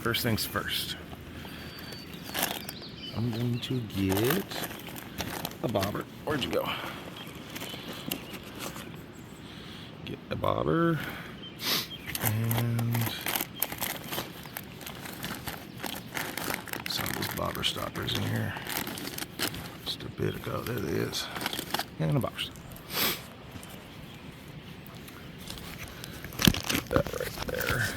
first things first. I'm going to get a bobber. Where'd you go? Get a bobber and some of these bobber stoppers in here. Just a bit ago, there it is. And a bobber stopper. Put that right there.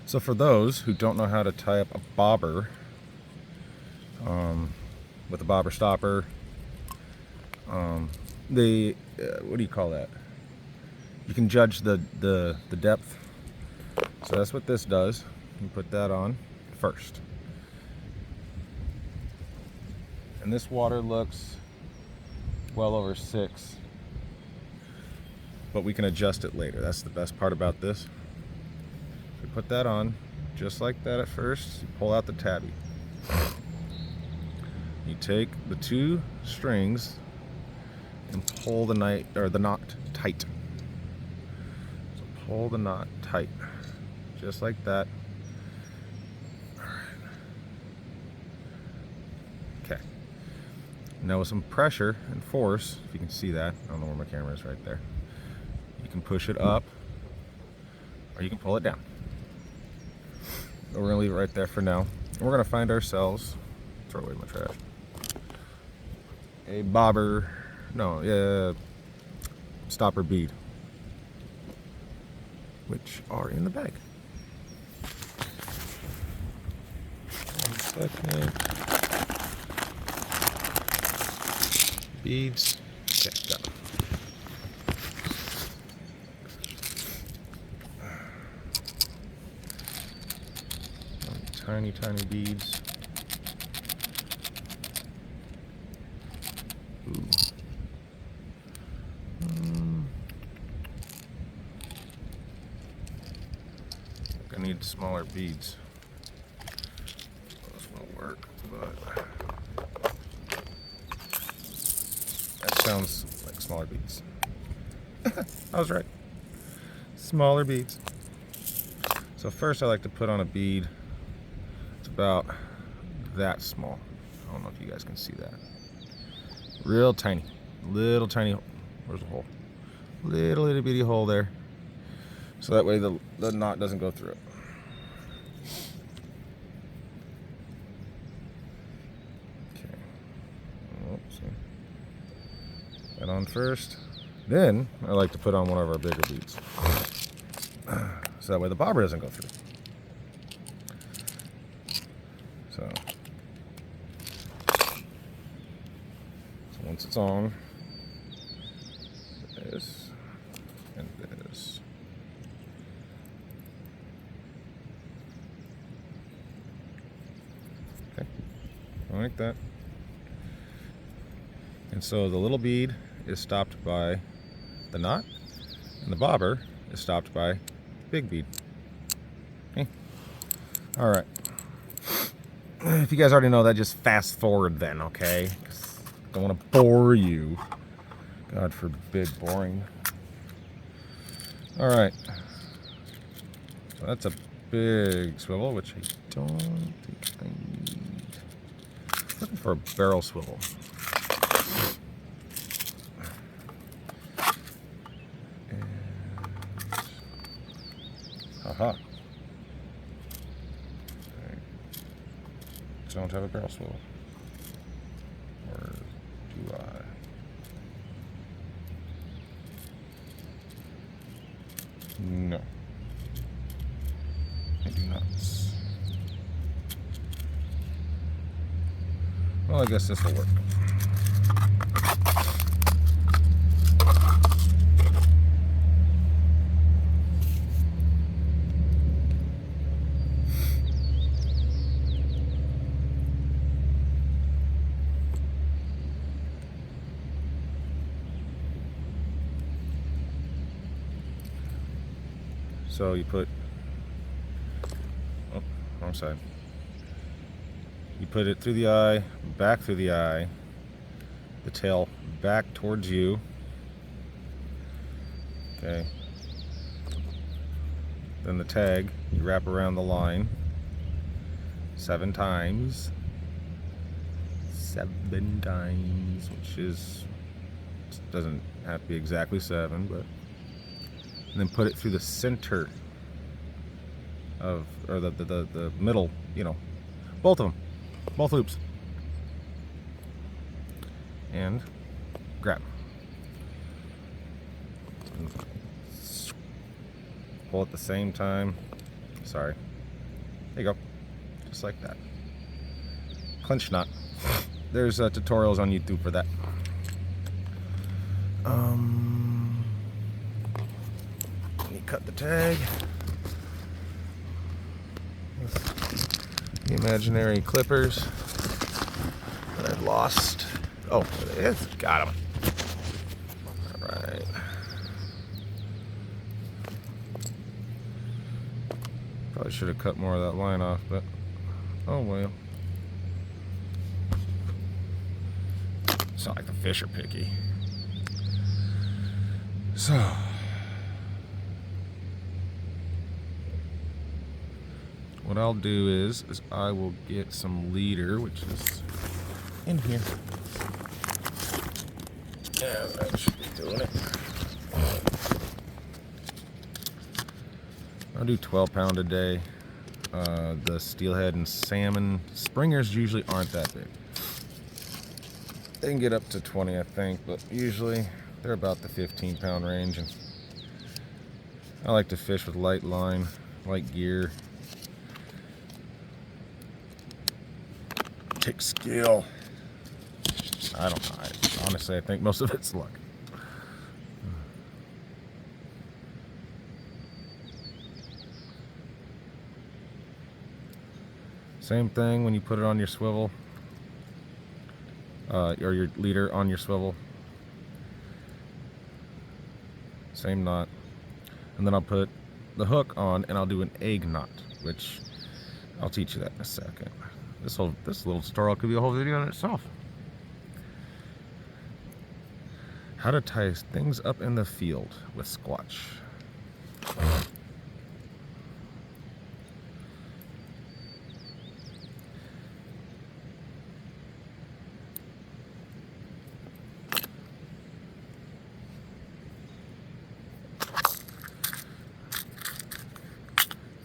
So for those who don't know how to tie up a bobber with a bobber stopper, what do you call that? You can judge the depth. So that's what this does. You put that on first. And this water looks well over 6, but we can adjust it later. That's the best part about this. You put that on just like that at first. You pull out the tabby. You take the 2 strings and pull the knot tight. So pull the knot tight, just like that. All right. Okay. Now with some pressure and force, if you can see that, I don't know where my camera is, right there. You can push it up, or you can pull it down. We're gonna leave it right there for now. We're gonna find ourselves, throw away my trash, a bobber, stopper bead, which are in the bag. 1 second. Beads. Okay, got them. Tiny, tiny beads. Ooh. I think I need smaller beads. Those won't work, but that sounds like smaller beads. I was right. Smaller beads. So first I like to put on a bead. About that small. I don't know if you guys can see that. Real tiny, little tiny hole. Where's the hole? Little itty bitty hole there. So that way the knot doesn't go through it. Okay. Oops. That on first. Then I like to put on one of our bigger beads. So that way the bobber doesn't go through. So once it's on, this and this. Okay, like that. And so the little bead is stopped by the knot, and the bobber is stopped by big bead. Okay. All right. If you guys already know that, just fast forward then, okay? 'Cause I don't want to bore you. God forbid boring. All right. So that's a big swivel, which I don't think I need. Looking for a barrel swivel. And haha. Don't have a barrel swivel, or do I? No, I do not. Well, I guess this will work. So you put, oh, wrong side. You put it through the eye, back through the eye, the tail back towards you. Okay. Then the tag, you wrap around the line 7 times. 7 times, which is, doesn't have to be exactly 7, but, and then put it through the center of, or the middle, you know, both of them, both loops, and grab. And pull at the same time. Sorry. There you go. Just like that. Clinch knot. There's tutorials on YouTube for that. You cut the tag. The imaginary clippers that I've lost. Oh, there it is. Got them. All right. Probably should have cut more of that line off, but oh well. It's not like the fish are picky. So, what I'll do is I will get some leader, which is in here. Yeah, that should be doing it. I'll do 12-pound a day. The steelhead and salmon springers usually aren't that big. They can get up to 20, I think, but usually they're about the 15-pound range. And I like to fish with light line, light gear. Takes skill. I don't know. Honestly, I think most of it's luck. Same thing when you put it on your swivel, or your leader on your swivel. Same knot. And then I'll put the hook on and I'll do an egg knot, which I'll teach you that in a second. This little tutorial could be a whole video in itself. How to tie things up in the field with Squatch.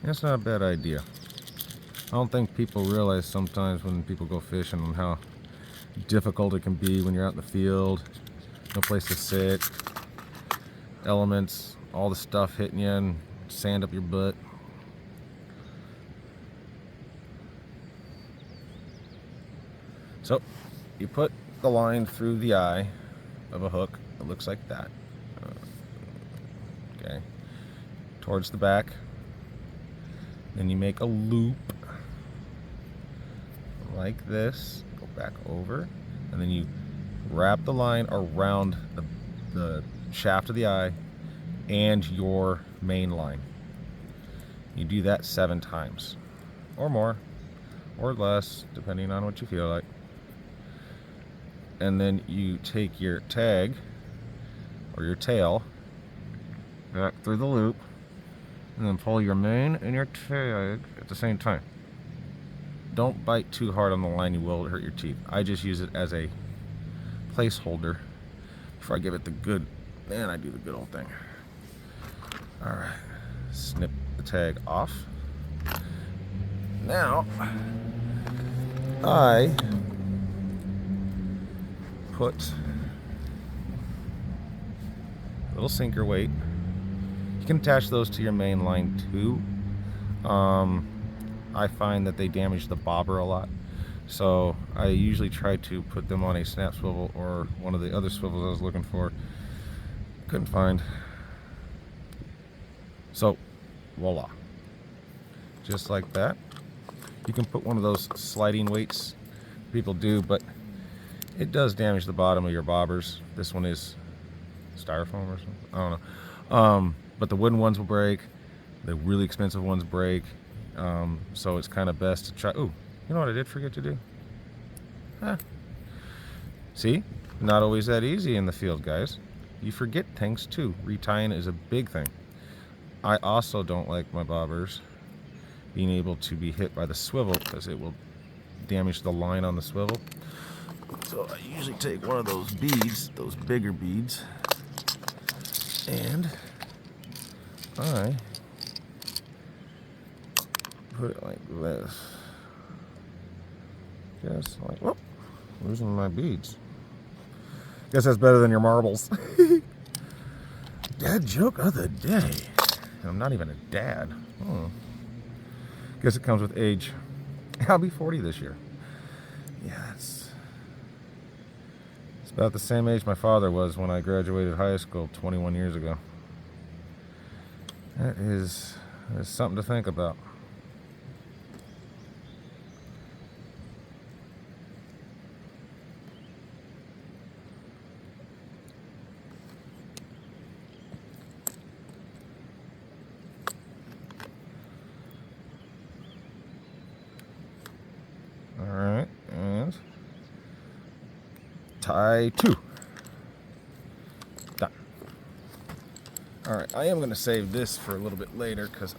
That's not a bad idea. I don't think people realize sometimes when people go fishing on how difficult it can be when you're out in the field, no place to sit, elements, all the stuff hitting you and sand up your butt. So you put the line through the eye of a hook that looks like that. Okay, towards the back. Then you make a loop like this, go back over, and then you wrap the line around the shaft of the eye and your main line. You do that 7 times, or more, or less, depending on what you feel like. And then you take your tag, or your tail, back through the loop, and then pull your main and your tag at the same time. Don't bite too hard on the line, you will hurt your teeth. I just use it as a placeholder before I give it the good, man, I do the good old thing. All right, snip the tag off. Now, I put a little sinker weight. You can attach those to your main line too. I find that they damage the bobber a lot, so I usually try to put them on a snap swivel or one of the other swivels I was looking for. Couldn't find. So voila, just like that. You can put one of those sliding weights, people do, but it does damage the bottom of your bobbers. This one is styrofoam or something, I don't know. But the wooden ones will break. The really expensive ones break. So it's kind of best to try. Ooh, you know what I did forget to do? Huh. See? Not always that easy in the field, guys. You forget things too. Retying is a big thing. I also don't like my bobbers being able to be hit by the swivel because it will damage the line on the swivel. So I usually take one of those beads, those bigger beads, and I put it like this. Just like, whoop, losing my beads. Guess that's better than your marbles. Dad joke of the day. I'm not even a dad. Guess it comes with age. I'll be 40 this year. Yeah, it's about the same age my father was when I graduated high school 21 years ago. That is something to think about. All right, and tie 2. Done. All right, I am going to save this for a little bit later because